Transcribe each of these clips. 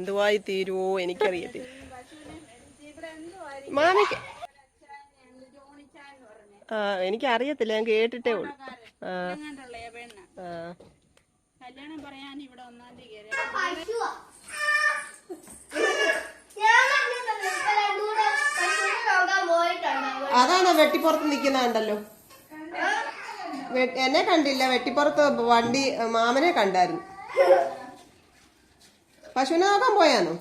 എന്തുവായി തീരുവോ എനിക്കറിയത്തില്ല. മാമിക്ക് എനിക്കറിയത്തില്ല, ഞാൻ കേട്ടിട്ടേ ഉള്ളൂ. കല്യാണം പറയാൻ ഇവിടെ 1-ാം തീയതി അതാണോ വെട്ടിപ്പുറത്ത് നിക്കുന്നുണ്ടല്ലോ? എന്നെ കണ്ടില്ല, വെട്ടിപ്പുറത്ത് വണ്ടി മാമനെ കണ്ടായിരുന്നു. പശുവിനെ നോക്കാൻ പോയാന്നോ?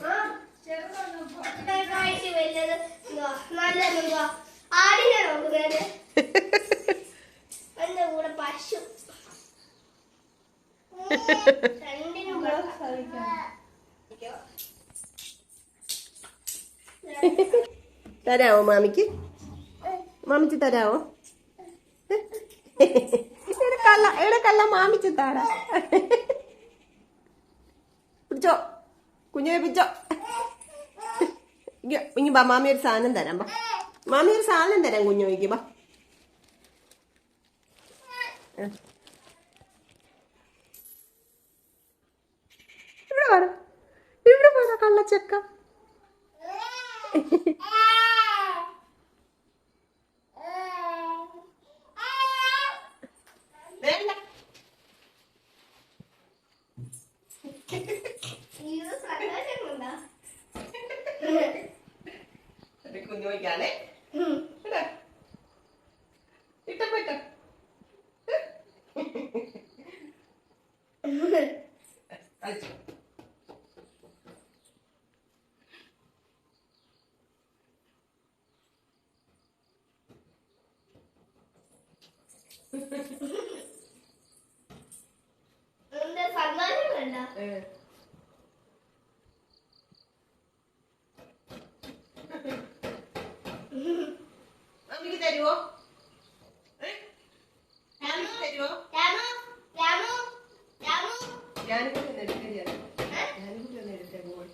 തരാവോ മാമിക്ക്? മാമിച്ച് തരാവോ? കള്ള മാമിച്ച് താടാ. പിടിച്ചോ കുഞ്ഞെ, പിടിച്ചോ. ഇനി ബാ, മാമി ഒരു സാധനം തരാം. ബാ, മാമി ഒരു സാധനം തരാം കുഞ്ഞോയ്ക്ക്. ബാ, ഇവിടെ വേണം, ഇവിടെ വേണം കള്ളച്ചക്ക. കുഞ്ഞോയ്ക്കാണേ ഇട്ടപ്പെട്ട അമ്മക്ക് തരുവോ? തരുവോ? ഞാനും കൂടി ഒന്ന് എടുക്കാൻ പോയി.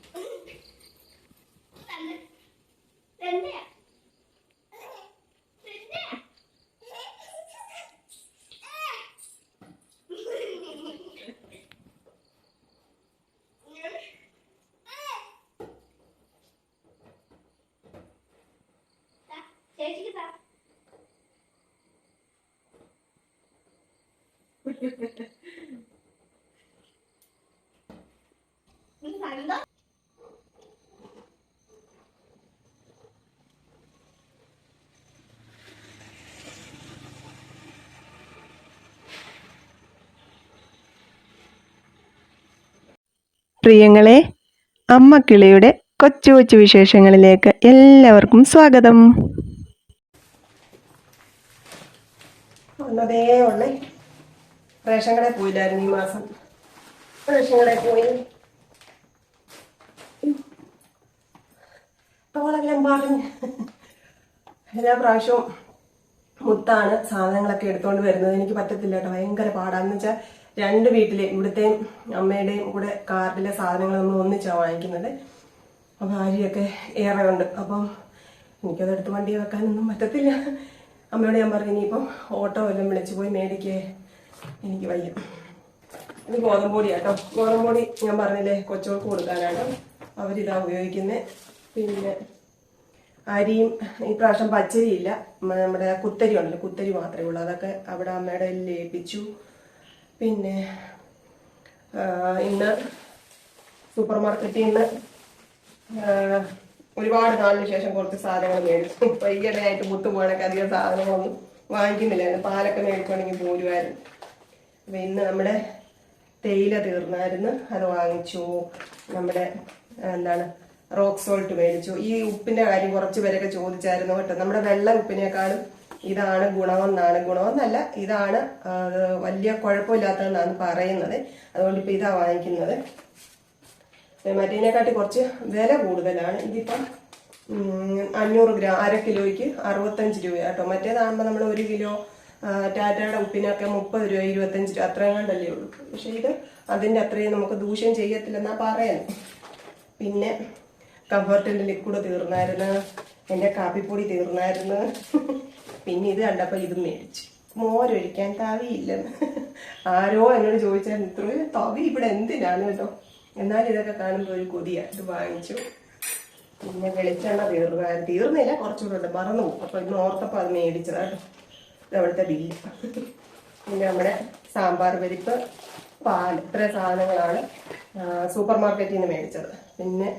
പ്രിയങ്ങളെ, അമ്മ കിളിയുടെ കൊച്ചു കൊച്ചു വിശേഷങ്ങളിലേക്ക് എല്ലാവർക്കും സ്വാഗതം. ഒന്നതേ ഉള്ളേ, റേഷൻ കടയിൽ പോയില്ലായിരുന്നു ഈ മാസം. റേഷൻ കടയിൽ പോയി തോളെല്ലാം പറഞ്ഞ് എല്ലാ പ്രാവശ്യവും മുത്താണ് സാധനങ്ങളൊക്കെ എടുത്തോണ്ട് വരുന്നത്. എനിക്ക് പറ്റത്തില്ല കേട്ടോ, ഭയങ്കര പാടാന്ന് വെച്ചാൽ രണ്ട് വീട്ടിലെ, ഇവിടുത്തെയും അമ്മയുടെയും കൂടെ കാർഡിലെ സാധനങ്ങൾ നമ്മൾ ഒന്നിച്ചാണ് വാങ്ങിക്കുന്നത്. അപ്പം അരിയൊക്കെ ഏറെ ഉണ്ട്. അപ്പം എനിക്കതെടുത്ത് വണ്ടി വെക്കാനൊന്നും പറ്റത്തില്ല. അമ്മയോട് ഞാൻ പറഞ്ഞു, ഇനിയിപ്പം ഓട്ടോ എല്ലാം വിളിച്ച് പോയി മേടിക്കേ, എനിക്ക് വയ്യ. ഇത് ഗോതമ്പൊടി കേട്ടോ, ഗോതമ്പൊടി ഞാൻ പറഞ്ഞില്ലേ കൊച്ചുകൾക്ക് കൊടുക്കാനാണ്, അവരിതാ ഉപയോഗിക്കുന്നത്. പിന്നെ അരിയും ഈ പ്രാവശ്യം പച്ചരിയില്ല, നമ്മുടെ കുത്തരി ഉണ്ടല്ലോ, കുത്തരി മാത്രമേ ഉള്ളൂ. അതൊക്കെ അവിടെ അമ്മയുടെ ലയിപ്പിച്ചു. പിന്നെ ഇന്ന് സൂപ്പർ മാർക്കറ്റിൽ നിന്ന് ഒരുപാട് നാളിന് ശേഷം കുറച്ച് സാധനങ്ങൾ മേടിച്ചു. ഇപ്പൊ ഈയിടെയായിട്ട് മുത്തു പോകണൊക്കെ അധികം സാധനങ്ങളൊന്നും വാങ്ങിക്കുന്നില്ലായിരുന്നു. പാലൊക്കെ മേടിക്കുകയാണെങ്കിൽ പോരുമായിരുന്നു. അപ്പൊ ഇന്ന് നമ്മുടെ തേയില തീർന്നായിരുന്നു, അത് വാങ്ങിച്ചു. നമ്മുടെ എന്താണ് റോക്ക് സോൾട്ട് മേടിച്ചു. ഈ ഉപ്പിന്റെ കാര്യം കുറച്ച് പേരൊക്കെ ചോദിച്ചായിരുന്നു കേട്ടോ. നമ്മുടെ വെള്ള ഉപ്പിനേക്കാളും ഇതാണ് ഗുണമെന്നാണ്, ഗുണമെന്നല്ല, ഇതാണ് വലിയ കുഴപ്പമില്ലാത്തതെന്നാണ് പറയുന്നത്. അതുകൊണ്ട് ഇപ്പൊ ഇതാ വാങ്ങിക്കുന്നത്. മറ്റേതിനെക്കാട്ടി കുറച്ച് വില കൂടുതലാണ്. ഇതിപ്പം 500 ഗ്രാം, അര കിലോയ്ക്ക് 65 രൂപ കേട്ടോ. മറ്റേതാകുമ്പോൾ നമ്മൾ 1 കിലോ ടാറ്റയുടെ ഉപ്പിനൊക്കെ 30 രൂപ 25 രൂപ അത്രയും കണ്ടല്ലേ ഉള്ളൂ. പക്ഷെ ഇത് അതിന്റെ അത്രയും നമുക്ക് ദൂഷ്യം ചെയ്യത്തില്ലെന്നാ പറയുന്നത്. പിന്നെ കംഫർട്ടിന്റെ ലിക്വിഡ് തീർന്നായിരുന്നു, എന്റെ കാപ്പിപ്പൊടി തീർന്നായിരുന്നു. പിന്നെ ഇത് കണ്ടപ്പോ ഇത് മേടിച്ചു. മോരൊഴിക്കാൻ തവിയില്ലെന്ന് ആരോ എന്നോട് ചോദിച്ചായിരുന്നു, ഇത്രയും തവി ഇവിടെ എന്തിനാണ് കേട്ടോ. എന്നാലും ഇതൊക്കെ കാണുമ്പോൾ ഒരു കൊതിയാ. ഇത് വാങ്ങിച്ചു. പിന്നെ വെളിച്ചെണ്ണ തീർന്നില്ല, കുറച്ചുകൂടെ ഉണ്ട്, മറന്നു പോകും. അപ്പൊ ഇന്ന് ഓർത്തപ്പോൾ അത് മേടിച്ചതാ കേട്ടോ. ഇത് അവിടുത്തെ ബില്ല്. പിന്നെ നമ്മുടെ സാമ്പാർ പരിപ്പ്, പാൽ, ഇത്രയും സാധനങ്ങളാണ് സൂപ്പർ മാർക്കറ്റിൽ നിന്ന് മേടിച്ചത്. പിന്നെ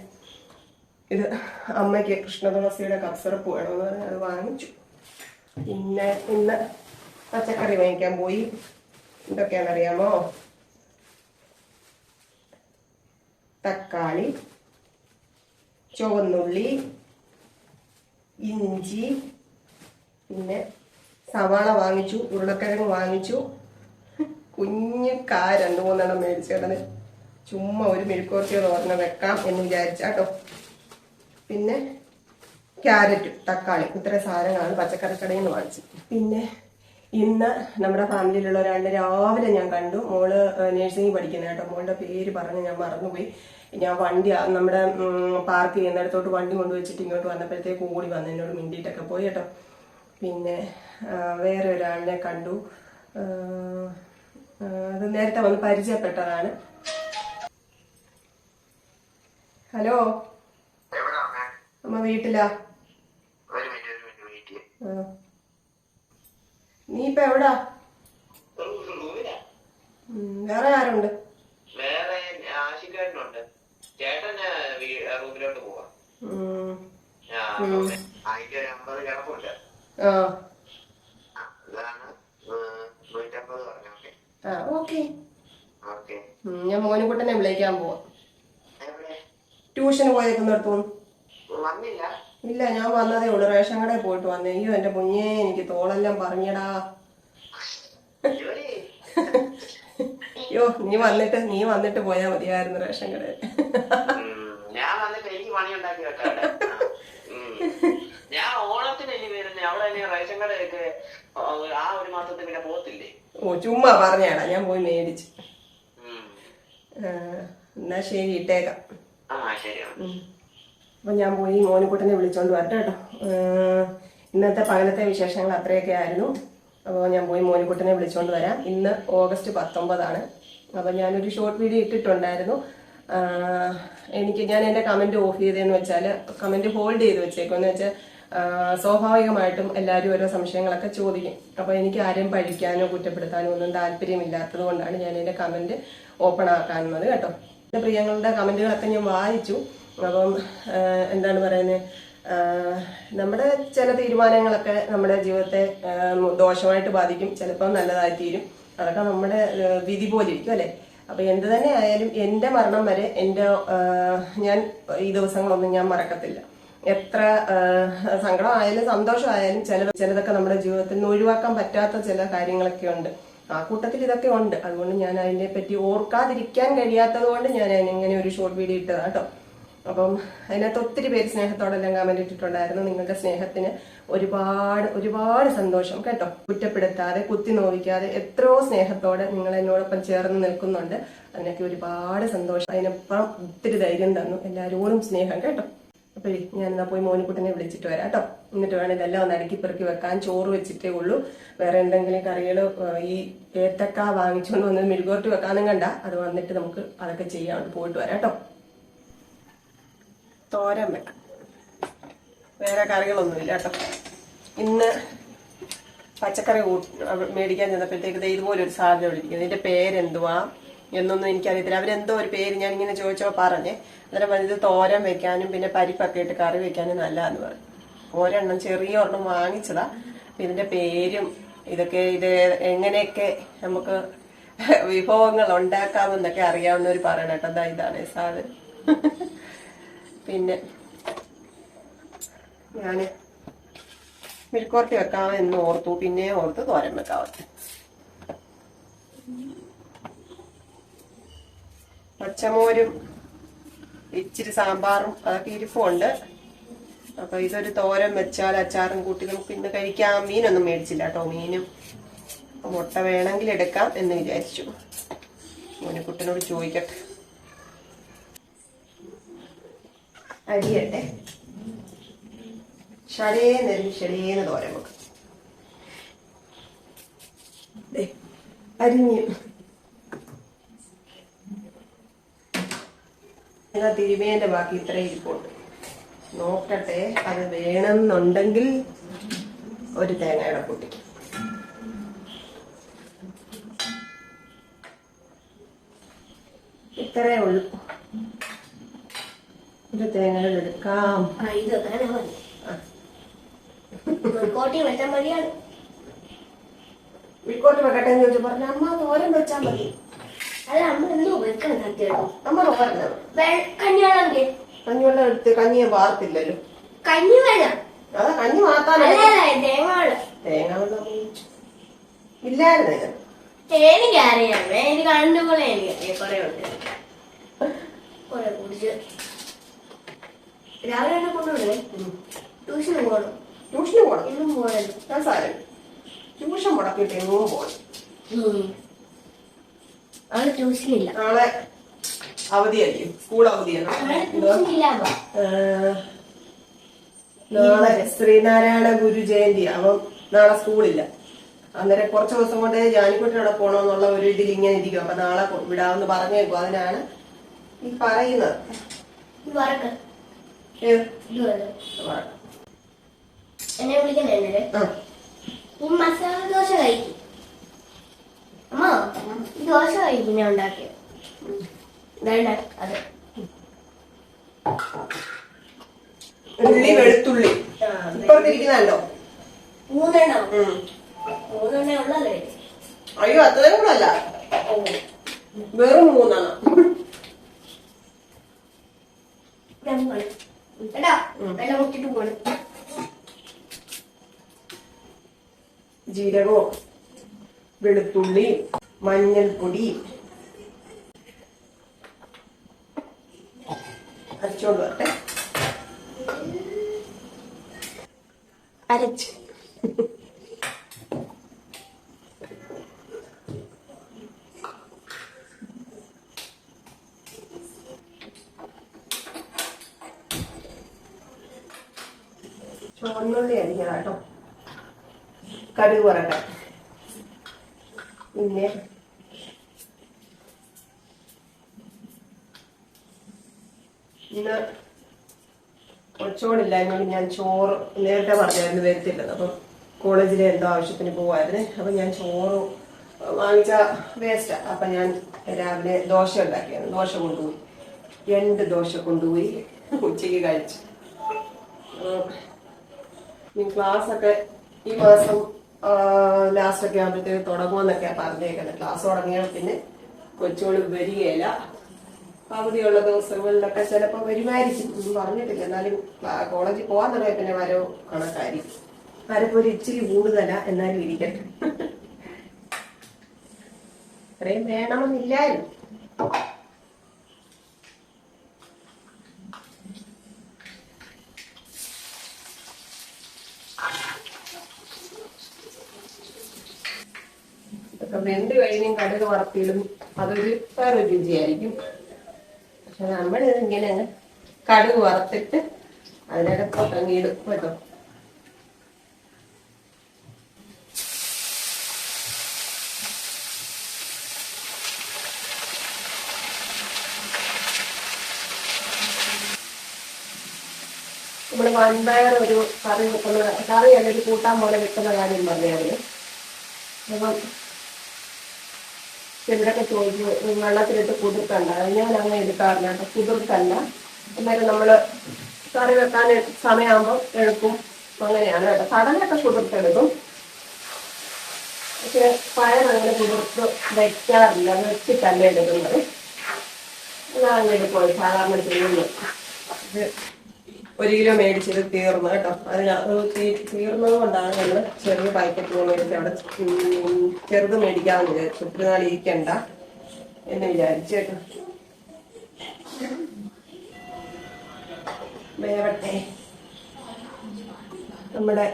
ഇത് അമ്മയ്ക്ക് കൃഷ്ണതുളസിയുടെ കഫ് സിറപ്പ് വേണമെന്ന് പറഞ്ഞ് അത് വാങ്ങിച്ചു. പിന്നെ ഇന്ന് പച്ചക്കറി വാങ്ങിക്കാൻ പോയി. എന്തൊക്കെയാണെന്നറിയാമോ? തക്കാളി, ചുവന്നുള്ളി, ഇഞ്ചി, പിന്നെ സവാള വാങ്ങിച്ചു, ഉരുളക്കിഴങ്ങ് വാങ്ങിച്ചു, കുഞ്ഞു കായ 2-3 മേടിച്ചേടന് ചുമ്മാ ഒരു മെഴുക്കുവരട്ടിയോ തോരനോ വെക്കാം എന്ന് വിചാരിച്ചാട്ടോ. പിന്നെ ക്യാരറ്റ്, തക്കാളി, ഇത്രയും സാധനങ്ങളാണ് പച്ചക്കറി കടയിൽ നിന്ന് വാങ്ങിച്ചത്. പിന്നെ ഇന്ന് നമ്മുടെ ഫാമിലിയിലുള്ള ഒരാളുടെ രാവിലെ ഞാൻ കണ്ടു. മോള് നേഴ്സിംഗ് പഠിക്കുന്ന കേട്ടോ. മോളുടെ പേര് പറഞ്ഞ് ഞാൻ മറന്നുപോയി. ഞാൻ വണ്ടി നമ്മുടെ പാർക്ക് ചെയ്യുന്നിടത്തോട്ട് വണ്ടി കൊണ്ടുവച്ചിട്ട് ഇങ്ങോട്ട് വന്നപ്പോഴത്തേക്ക് ഓടി വന്ന് എന്നോട് മിണ്ടിയിട്ടൊക്കെ പോയി കേട്ടോ. പിന്നെ വേറെ ഒരാളിനെ കണ്ടു. അത് നേരത്തെ വന്ന് പരിചയപ്പെട്ടതാണ്. ഹലോ അമ്മ വീട്ടിലാ? നീ ഇപ്പൊ എവിടാ? വേറെ ആരുണ്ട്? വേറെ ആശിക്കാരനുണ്ട്. ചേട്ടൻ റൂമിലോട്ട് പോവാ. അതിന്റെ നമ്പർ കിടപ്പുണ്ട്. അതാണ് 150 പറഞ്ഞോക്കെ. ഓക്കെ. ഞാൻ മോനുകുട്ടനെ വിളിക്കാൻ പോവാ. ട്യൂഷന് പോയേക്കുന്നിടത്തു വന്നില്ല? ഇല്ല, ഞാൻ വന്നതേ ഉള്ളു. റേഷൻ കടയിൽ പോയിട്ട് വന്നേ. അയ്യോ എന്റെ കുഞ്ഞേ, എനിക്ക് തോളെല്ലാം പറഞ്ഞടാ. അയ്യോ നീ വന്നിട്ട് പോയാ മതിയായിരുന്നു റേഷൻ കടയിൽ. ഞാൻ വന്നിട്ട് എനിക്ക് പണി ഉണ്ടാക്കി വെക്കാട്ടെ. ഞാൻ ഓണത്തിനല്ലേ വരുന്നേ. അവിടെ റേഷൻ കടയൊക്കെ ആ ഒരു മാസത്തിൽ പിന്നെ പോകത്തില്ലേ? ഓ ചുമ്മാ പറഞ്ഞാടാ, ഞാൻ പോയി മേടിച്ചു. എന്നാ ശരി, ഇട്ടേക്കാം. അപ്പൊ ഞാൻ പോയി മോനുകുട്ടനെ വിളിച്ചോണ്ട് വരട്ടെ കേട്ടോ. ഇന്നത്തെ പകലത്തെ വിശേഷങ്ങൾ അത്രയൊക്കെ ആയിരുന്നു. അപ്പോൾ ഞാൻ പോയി മോനുകുട്ടനെ വിളിച്ചോണ്ട് വരാം. ഇന്ന് ഓഗസ്റ്റ് 19. അപ്പൊ ഞാനൊരു ഷോർട്ട് വീഡിയോ ഇട്ടിട്ടുണ്ടായിരുന്നു. ഞാൻ എന്റെ കമന്റ് ഓഫ് ചെയ്തതെന്ന് വെച്ചാൽ, കമന്റ് ഹോൾഡ് ചെയ്ത് വെച്ചേക്കെന്ന് വെച്ചാൽ സ്വാഭാവികമായിട്ടും എല്ലാവരും ഓരോ സംശയങ്ങളൊക്കെ ചോദിക്കും. അപ്പൊ എനിക്ക് ആരെയും പഴിക്കാനോ കുറ്റപ്പെടുത്താനോ ഒന്നും താല്പര്യമില്ലാത്തത് കൊണ്ടാണ് ഞാൻ എന്റെ കമന്റ് ഓപ്പൺ ആക്കാനുള്ളത് കേട്ടോ. എന്റെ പ്രിയങ്ങളുടെ കമന്റുകളൊക്കെ ഞാൻ വായിച്ചു. അപ്പം എന്താണ് പറയുന്നത്, നമ്മുടെ ചില തീരുമാനങ്ങളൊക്കെ നമ്മുടെ ജീവിതത്തെ ദോഷമായിട്ട് ബാധിക്കും, ചിലപ്പോൾ നല്ലതായി തീരും. അതൊക്കെ നമ്മുടെ വിധി പോലെ ഇരിക്കും അല്ലെ. അപ്പൊ എന്ത് തന്നെ ആയാലും എന്റെ മരണം വരെ ഞാൻ ഈ ദിവസങ്ങളൊന്നും ഞാൻ മറക്കത്തില്ല. എത്ര സങ്കടമായാലും സന്തോഷമായാലും ചിലതൊക്കെ നമ്മുടെ ജീവിതത്തിൽ നിന്ന് ഒഴിവാക്കാൻ പറ്റാത്ത ചില കാര്യങ്ങളൊക്കെ ഉണ്ട്. ആ കൂട്ടത്തിൽ ഇതൊക്കെ ഉണ്ട്. അതുകൊണ്ട് ഞാൻ അതിനെ പറ്റി ഓർക്കാതിരിക്കാൻ കഴിയാത്തത് കൊണ്ട് ഞാൻ ഇങ്ങനെ ഒരു ഷോർട്ട് വീഡിയോ ഇട്ടതാണ് കേട്ടോ. അപ്പം അതിനകത്ത് ഒത്തിരി പേര് സ്നേഹത്തോടെല്ലാം കമന്റ് ഇട്ടിട്ടുണ്ടായിരുന്നു. നിങ്ങളുടെ സ്നേഹത്തിന് ഒരുപാട് ഒരുപാട് സന്തോഷം കേട്ടോ. കുറ്റപ്പെടുത്താതെ കുത്തി നോവിക്കാതെ എത്രയോ സ്നേഹത്തോടെ നിങ്ങൾ എന്നോടൊപ്പം ചേർന്ന് നിൽക്കുന്നുണ്ട്. അതിനൊക്കെ ഒരുപാട് സന്തോഷം. അതിനൊപ്പം ഒത്തിരി ധൈര്യം തന്നു. എല്ലാവരോടും സ്നേഹം കേട്ടോ. അപ്പോഴേ ഞാനെന്നാ പോയി മോനുകുട്ടനെ വിളിച്ചിട്ട് വരാം കേട്ടോ. എന്നിട്ട് വേണം ഇതെല്ലാം ഒന്ന് അടുക്കി പെറുക്കി വെക്കാൻ. ചോറ് വെച്ചിട്ടേ ഉള്ളൂ. വേറെ എന്തെങ്കിലും കറികൾ ഈ ഏത്തക്ക വാങ്ങിച്ചുകൊണ്ട് വന്ന് മെഴുകുവരട്ടി വെക്കാനും കണ്ട അത് വന്നിട്ട് നമുക്ക് അതൊക്കെ ചെയ്യാൻ പോയിട്ട് വരാം കേട്ടോ. തോരൻ വെക്കാം. വേറെ കറികളൊന്നുമില്ല കേട്ടോ. ഇന്ന് പച്ചക്കറി മേടിക്കാൻ ചെന്നപ്പോഴത്തേക്ക് ഇതുപോലെ ഒരു സാധനം ഇവിടെ ഇരിക്കുന്നത്. ഇതിന്റെ പേരെന്തുവാ എന്നൊന്നും എനിക്കറിയത്തില്ല. അവരെന്തോ ഒരു പേര് ഞാൻ ഇങ്ങനെ ചോദിച്ചോ പറഞ്ഞേ. അന്നേരം ഇത് തോരൻ വെക്കാനും പിന്നെ പരിപ്പൊക്കെ ഇട്ട് കറി വെക്കാനും നല്ലതെന്ന് പറഞ്ഞു. ഒരെണ്ണം ചെറിയ ഒരെണ്ണം വാങ്ങിച്ചതാ. ഇതിന്റെ പേരും ഇതൊക്കെ ഇത് എങ്ങനെയൊക്കെ നമുക്ക് വിഭവങ്ങൾ ഉണ്ടാക്കാമെന്നൊക്കെ അറിയാവുന്നവർ പറയണം കേട്ടോ. എന്താ ഇതാണ് സാധനം. പിന്നെ ഞാന് മെഴുക്കുവരട്ടി വെക്കാമെന്ന് ഓർത്തു. പിന്നെ ഓർത്ത് തോരൻ വെക്കാമെന്ന്. പച്ചമോരും ഇച്ചിരി സാമ്പാറും അതൊക്കെ ഇരിപ്പുണ്ട്. അപ്പൊ ഇതൊരു തോരൻ വെച്ചാൽ അച്ചാറും കൂട്ടി നമുക്ക് ഇന്ന് കഴിക്കാം. മീനൊന്നും മേടിച്ചില്ല കേട്ടോ. മീനും മുട്ട വേണമെങ്കിൽ എടുക്കാം എന്ന് വിചാരിച്ചു. മോനുകുട്ടനോട് ചോദിക്കട്ടെ. അരിയട്ടെ. ഷടേന്ന് തോരൻ വെക്കും. അരിഞ്ഞ് തിരുമേന്റെ ബാക്കി ഇത്രയും ഇരിപ്പുണ്ട്. നോക്കട്ടെ, അത് വേണമെന്നുണ്ടെങ്കിൽ ഒരു തേങ്ങയുടെ പൊട്ടി. ഇത്രേ ഉള്ളൂ. ഒരു തേങ്ങ എടുക്കാം. വിക്കോട്ട് വെക്കട്ടെ എന്ന് ചോദിച്ചു പറഞ്ഞു. അമ്മ തോരൻ വെച്ചാൽ മതി. അമ്മ തോരനാണ്. കഞ്ഞിവെള്ളം എടുത്ത് കഞ്ഞിയെ വാർത്തില്ലല്ലോ. അതാ കഞ്ഞി വാർത്താനല്ല, തേങ്ങ വെള്ളം ഇല്ലായിരുന്നു. എനിക്കറിയാം, എനിക്ക് കണ്ടുപോലെ എനിക്കറിയാം. കൊറേ ഉണ്ട്, കൊറേ കുടിച്ച്. രാവിലെ തന്നെ കൊണ്ടുവിടേ. ട്യൂഷന് പോകണം. ട്യൂഷന് പോകണം. ഇന്നും പോകണം. ഞാൻ സാരം ട്യൂഷൻ മുടക്കിയിട്ട് എങ്ങും പോകണം. അവള് ട്യൂഷനില്ല. നാളെ അവധിയായിരിക്കും, സ്കൂൾ അവധിയാണ്. നാളെ ശ്രീനാരായണ ഗുരു ജയന്തി. അപ്പം നാളെ സ്കൂളില്ല. അന്നേരം കുറച്ച് ദിവസം കൊണ്ട് ജാനിക്കുട്ടിയുടെ പോണോന്നുള്ള ഒരു ഇതിൽ ഇങ്ങനെ ഇരിക്കും. അപ്പൊ നാളെ വിടാമെന്ന് പറഞ്ഞേക്കും. അതിനാണ് ഈ പറയുന്നത്. എന്നെ വിളിക്കണേ ഈ മസാല ദോശ കഴിക്കും. അമ്മ ഈ ദോശ കഴിക്കും ഞാൻ ഉണ്ടാക്കിയത്. വേണ്ട അതെ. ഉള്ളി വെളുത്തുള്ളി ഇപ്പുറത്തിരിക്കുന്നല്ലോ. മൂന്നെണ്ണം ഉള്ളല്ലേ? അയ്യോ, അത്രയും കൂടെ അല്ല, വെറും 3 എണ്ണം. കേട്ടാ, വെള്ളം മുട്ടിട്ട് പോണം. ജീരകവും വെളുത്തുള്ളി, മഞ്ഞൾപ്പൊടി അരച്ചോണ്ട് വരട്ടെ. അരച്ച് ചുവന്നുള്ളി അരിഞ്ഞതാ കേട്ടോ. കടുക് വറക്കാം. പിന്നെ ഇന്ന് കൊച്ചോടില്ലായിരുന്നു. ഞാൻ ചോറ് നേരത്തെ പറഞ്ഞായിരുന്നു വരത്തില്ലെന്ന്. അപ്പം കോളേജിലെ എന്തോ ആവശ്യത്തിന് പോവായിരുന്നേ. അപ്പം ഞാൻ ചോറ് വാങ്ങിച്ച വേസ്റ്റാ. അപ്പം ഞാൻ രാവിലെ ദോശ ഉണ്ടാക്കിയായിരുന്നു. ദോശ കൊണ്ടുപോയി, 2 ദോശ കൊണ്ടുപോയി ഉച്ചയ്ക്ക് കഴിച്ചു. ക്ലാസ്സൊക്കെ ഈ മാസം ലാസ്റ്റൊക്കെ ആകുമ്പോഴത്തേക്ക് തുടങ്ങുമെന്നൊക്കെയാ പറഞ്ഞേക്കുന്നത്. ക്ലാസ് തുടങ്ങിയാൽ പിന്നെ കൊച്ചുകൾ വരികയില്ല. അവധിയുള്ള ദിവസങ്ങളിലൊക്കെ ചിലപ്പോൾ വരുമായിരിക്കും, ഒന്നും പറഞ്ഞിട്ടില്ല. എന്നാലും കോളേജിൽ പോകാൻ തുടങ്ങിയ പിന്നെ വരവ് കണക്കായിരിക്കും. വരവ് ഒരു ഇച്ചിരി കൂടുതലാ, എന്നാലും ഇരിക്കട്ടെ. ഇത്രയും വേണമെന്നില്ലായിരുന്നു. ഇതൊക്കെ വെന്ത് കഴിഞ്ഞും കടുക് വറുത്തിടും, അതൊരു വേറൊരു രുചിയായിരിക്കും. പക്ഷെ നമ്മളിതിങ്ങനെ കടുക് വറുത്തിട്ട് അതിനകത്തോട്ടങ്ങ് ഇടും കേട്ടോ. നമ്മള് വൻപയർ ഒരു കറി വെക്കുന്ന കറി അല്ലെങ്കിൽ കൂട്ടാൻ പോലെ വെക്കുന്ന കാര്യം പറഞ്ഞായിരുന്നു. അപ്പം ചിലരൊക്കെ ചോദിച്ചു വെള്ളത്തിലിട്ട് കുതിർക്കണ്ട. ഞാൻ അങ്ങനെ എടുക്കാറില്ല കേട്ടോ, കുതിർക്കല്ല. എന്നാലും നമ്മള് കറി വെക്കാൻ സമയമാകുമ്പോൾ എടുക്കും. അങ്ങനെയാണ് കേട്ടോ. കടലൊക്കെ കുതിർത്തെടുക്കും, പക്ഷെ പയറങ്ങനെ കുതിർത്ത് വയ്ക്കാറില്ല, വെച്ചിട്ടല്ല എടുക്കുന്നത്. ഞാൻ അങ്ങനെ എടുക്കും സാധാരണ ചെയ്യുന്നത്. 1 കിലോ മേടിച്ചത് തീർന്നു കേട്ടോ. തീർന്നത് കൊണ്ടാണ് നമ്മൾ ചെറിയ പാക്കറ്റ് മേടിച്ച് അവിടെ ചെറുത് മേടിക്കാമെന്ന് വിചാരിച്ചു. 3 നാൾ ഇരിക്കണ്ട എന്ന് വിചാരിച്ചു കേട്ടോ. വേവട്ടെ. നമ്മുടെ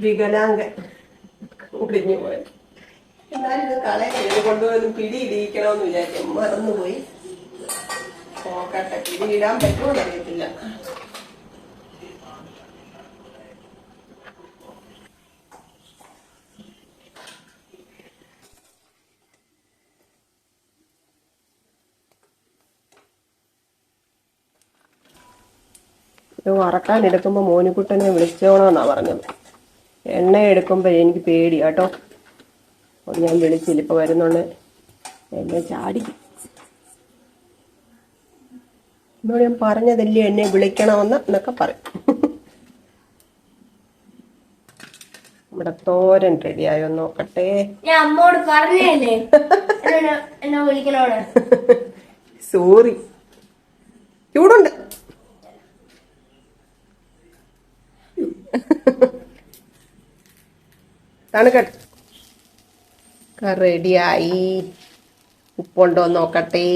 വികലാംഗൻ ഒടിഞ്ഞു പോയത്. എന്നാലും ഇത് കളയാൻ കൊണ്ടുപോയി പിടിയിടിയിക്കണമെന്ന് വിചാരിച്ചു, മറന്നുപോയി. നോക്കട്ടെ, പിടിയിടാൻ പറ്റുമോ എന്നറിയത്തില്ല. ഇത് വറക്കാൻ എടുക്കുമ്പോൾ മോനിക്കുട്ടനെ വിളിച്ചോണമെന്നാണ് പറഞ്ഞത്. എണ്ണ എടുക്കുമ്പോൾ എനിക്ക് പേടി കേട്ടോ. അത് ഞാൻ വിളിച്ചില്ല, ഇപ്പോൾ വരുന്നുണ്ട് എന്നെ ചാടിക്കും. എന്നോട് ഞാൻ പറഞ്ഞതല്ലേ എന്നെ വിളിക്കണമെന്ന് എന്നൊക്കെ പറയും. നമ്മുടെ തോരൻ റെഡിയായോ നോക്കട്ടെ. ഞാൻ അമ്മോട് പറഞ്ഞല്ലേ എന്നെ വിളിക്കണോട്. സോറി, ചൂടുണ്ട്. തണുക്കട്ടെ. റെഡിയായി. ഉപ്പുണ്ടോ നോക്കട്ടെ.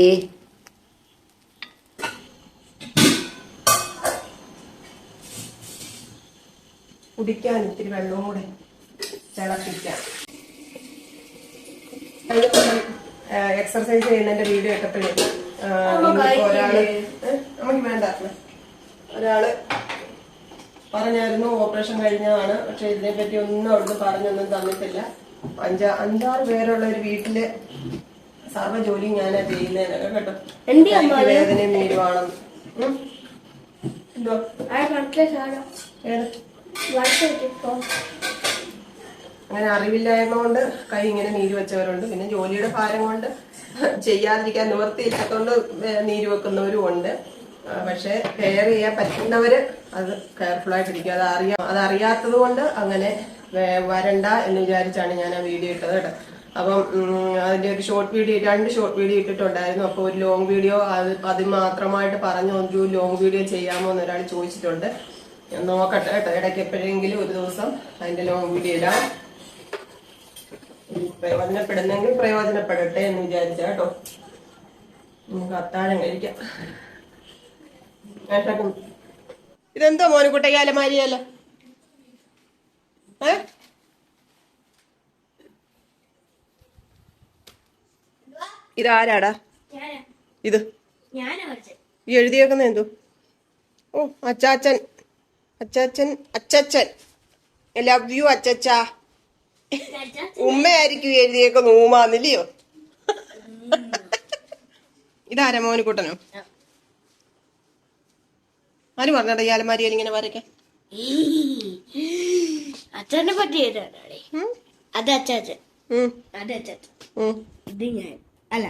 കുടിക്കാൻ ഇത്തിരി വെള്ളവും കൂടെ തിളപ്പിക്കാം. എക്സർസൈസ് ചെയ്യുന്നതിന്റെ വീഡിയോ ഇട്ടപ്പോഴേ ഒരാള് നമുക്ക് വേണ്ട ഒരാള് പറഞ്ഞായിരുന്നു ഓപ്പറേഷൻ കഴിഞ്ഞതാണ്, പക്ഷെ ഇതിനെപ്പറ്റി ഒന്നും അവിടുന്ന് പറഞ്ഞൊന്നും തന്നിട്ടില്ല. അഞ്ചാറ് പേരുള്ള ഒരു വീട്ടില് സർവ്വ ജോലി ഞാനാ ചെയ്യുന്നതിനൊക്കെ കേട്ടോ. വേദനയും നീരുവാണെന്ന്. എന്തോ അങ്ങനെ അറിവില്ലായ്മ കൊണ്ട് കൈ ഇങ്ങനെ നീര് വെച്ചവരുണ്ട്. പിന്നെ ജോലിയുടെ ഭാരം കൊണ്ട് ചെയ്യാതിരിക്കാൻ നിവൃത്തിയില്ലാത്തതുകൊണ്ട് നീര് വെക്കുന്നവരും ഉണ്ട്. പക്ഷെ കെയർ ചെയ്യാൻ പറ്റുന്നവര് അത് കെയർഫുൾ ആയിട്ടിരിക്കും. അതറിയാത്തത് കൊണ്ട് അങ്ങനെ വരണ്ട എന്ന് വിചാരിച്ചാണ് ഞാൻ ആ വീഡിയോ ഇട്ടത് കേട്ടോ. അപ്പം അതിന്റെ ഒരു ഷോർട്ട് വീഡിയോ, 2 ഷോർട്ട് വീഡിയോ ഇട്ടിട്ടുണ്ടായിരുന്നു. അപ്പൊ ഒരു ലോങ് വീഡിയോ അത് മാത്രമായിട്ട് പറഞ്ഞു ഒരു ലോങ് വീഡിയോ ചെയ്യാമോ എന്ന് ഒരാൾ ചോദിച്ചിട്ടുണ്ട്. നോക്കട്ടെ കേട്ടോ, ഇടയ്ക്ക് എപ്പോഴെങ്കിലും ഒരു ദിവസം അതിന്റെ ലോങ് വീഡിയോ ഇടാം. പ്രയോജനപ്പെടുന്നെങ്കിൽ പ്രയോജനപ്പെടട്ടെ എന്ന് വിചാരിച്ച കേട്ടോ. നമുക്ക് അത്താഴം കഴിക്കാം. ഇതെന്തോ മോനുകുട്ടയ്ക്ക് അലമാരിയല്ല? ഇതാരാടാ ഇത്? ഈ എഴുതിയേക്കുന്ന എന്തോ? ഓ, അച്ചാച്ചൻ അച്ചാച്ചൻ അച്ചച്ചൻ. Love you അച്ചച്ച. ഉമ്മയായിരിക്കും എഴുതിയേക്കുന്ന, ഊമാന്നില്ലയോ? ഇതാരാ മോനുകുട്ടനോ? ആര് പറഞ്ഞാ ഈ അലമാരിയിൽ ഇങ്ങനെ വരയ്ക്കാൻ? അച്ഛനെ പറ്റി അത് അച്ചാച്ചൻ, അത് അച്ചാച്ചൻ, ഇത് ഞാൻ. അല്ല,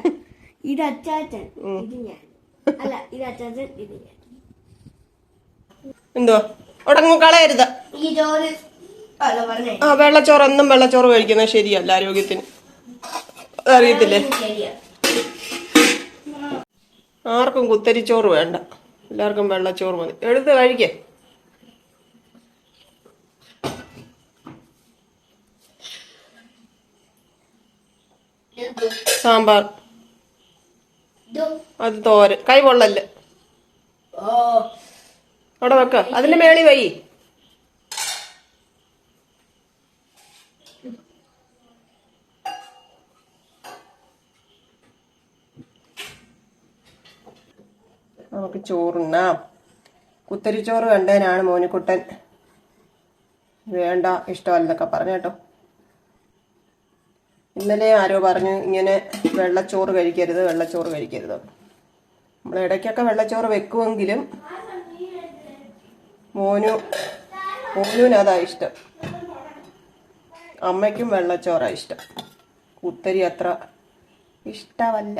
ഇത് അച്ചാച്ചൻ, ഇത് ഞാൻ. അല്ല, ഇത് അച്ചാച്ചൻ, ഇത് ഞാൻ. എന്തുവാ ഉടങ്ങു കളയരുത്. ഈ ചോറ് അല്ല പറഞ്ഞേ. ആ, വെള്ളച്ചോറ് എന്നും വെള്ളച്ചോറ് കഴിക്കുന്നത് ശരിയല്ല ആരോഗ്യത്തിന്. അറിയത്തില്ലേ? ആർക്കും കുത്തരിച്ചോറ് വേണ്ട, എല്ലാവർക്കും വെള്ളച്ചോറ് മതി. എടുത്ത് കഴിക്കേ. സാമ്പാർ, അത് തോരൻ. കൈ പൊള്ളല്ലേ? അവിടെ വെക്ക, അതിന്റെ മേളി വൈ. നമുക്ക് ചോറുണ്ണാം. കുത്തരിച്ചോറ് കണ്ടതിനാണ് മോനിക്കുട്ടൻ വേണ്ട, ഇഷ്ടമല്ലെന്നൊക്കെ പറഞ്ഞു കേട്ടോ. ഇന്നലെ ആരോ പറഞ്ഞു ഇങ്ങനെ വെള്ളച്ചോറ് കഴിക്കരുത്, വെള്ളച്ചോറ് കഴിക്കരുത്. നമ്മൾ ഇടയ്ക്കൊക്കെ വെള്ളച്ചോറ് വെക്കുമെങ്കിലും മോനുവിനതാ ഇഷ്ടം. അമ്മയ്ക്കും വെള്ളച്ചോറാ ഇഷ്ടം, കുത്തരി അത്ര ഇഷ്ടമല്ല.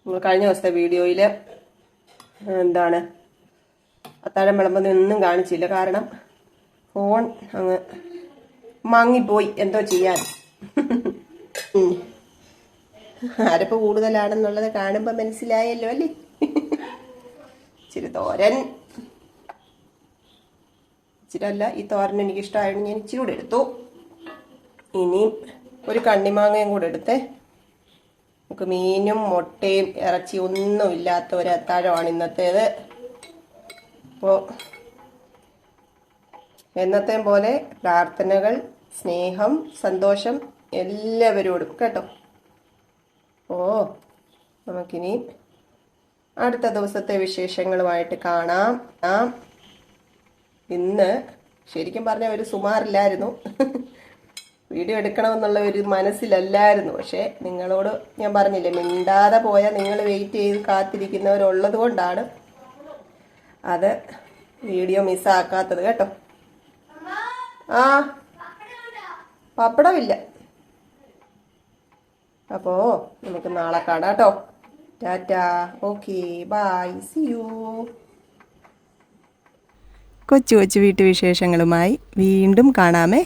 നമ്മൾ കഴിഞ്ഞ ദിവസത്തെ വീഡിയോയില് എന്താണ് അത്താഴം വിളമ്പൊന്നും കാണിച്ചില്ല. കാരണം ഫോൺ അങ്ങ് മങ്ങിപ്പോയി, എന്തോ ചെയ്യാൻ. അരപ്പ് കൂടുതലാണെന്നുള്ളത് കാണുമ്പോ മനസ്സിലായല്ലോ അല്ലേ? ഇച്ചിരി തോരൻ, ഇച്ചിരി അല്ല, ഈ തോരൻ എനിക്ക് ഇഷ്ടമായിരുന്നു, ഞാൻ ഇച്ചിരി കൂടെ എടുത്തു. ഇനിയും ഒരു കണ്ണിമാങ്ങയും കൂടെ എടുത്തേ. നമുക്ക് മീനും മുട്ടയും ഇറച്ചി ഒന്നും ഇല്ലാത്ത ഒരു അത്താഴമാണ് ഇന്നത്തേത്. അപ്പോൾ എന്നത്തെ പോലെ പ്രാർത്ഥനകൾ, സ്നേഹം, സന്തോഷം എല്ലാവരോടും കേട്ടോ. ഓ, നമുക്കിനി അടുത്ത ദിവസത്തെ വിശേഷങ്ങളുമായിട്ട് കാണാം. ഇന്ന് ശരിക്കും പറഞ്ഞ ഒരു സുമാറില്ലായിരുന്നു, വീഡിയോ എടുക്കണമെന്നുള്ള ഒരു മനസ്സിലല്ലായിരുന്നു. പക്ഷെ നിങ്ങളോട് ഞാൻ പറഞ്ഞില്ലേ, മിണ്ടാതെ പോയാൽ നിങ്ങൾ വെയിറ്റ് ചെയ്ത് കാത്തിരിക്കുന്നവരുള്ളത് കൊണ്ടാണ് അത് വീഡിയോ മിസ്സാക്കാത്തത് കേട്ടോ. ആ പപ്പടമില്ല. അപ്പോൾ നമുക്ക് നാളെ കാണാം കേട്ടോ. Tata. Okay bye, see you. കൊച്ചു കൊച്ചു വീട്ടുവിശേഷങ്ങളുമായി വീണ്ടും കാണാമേ.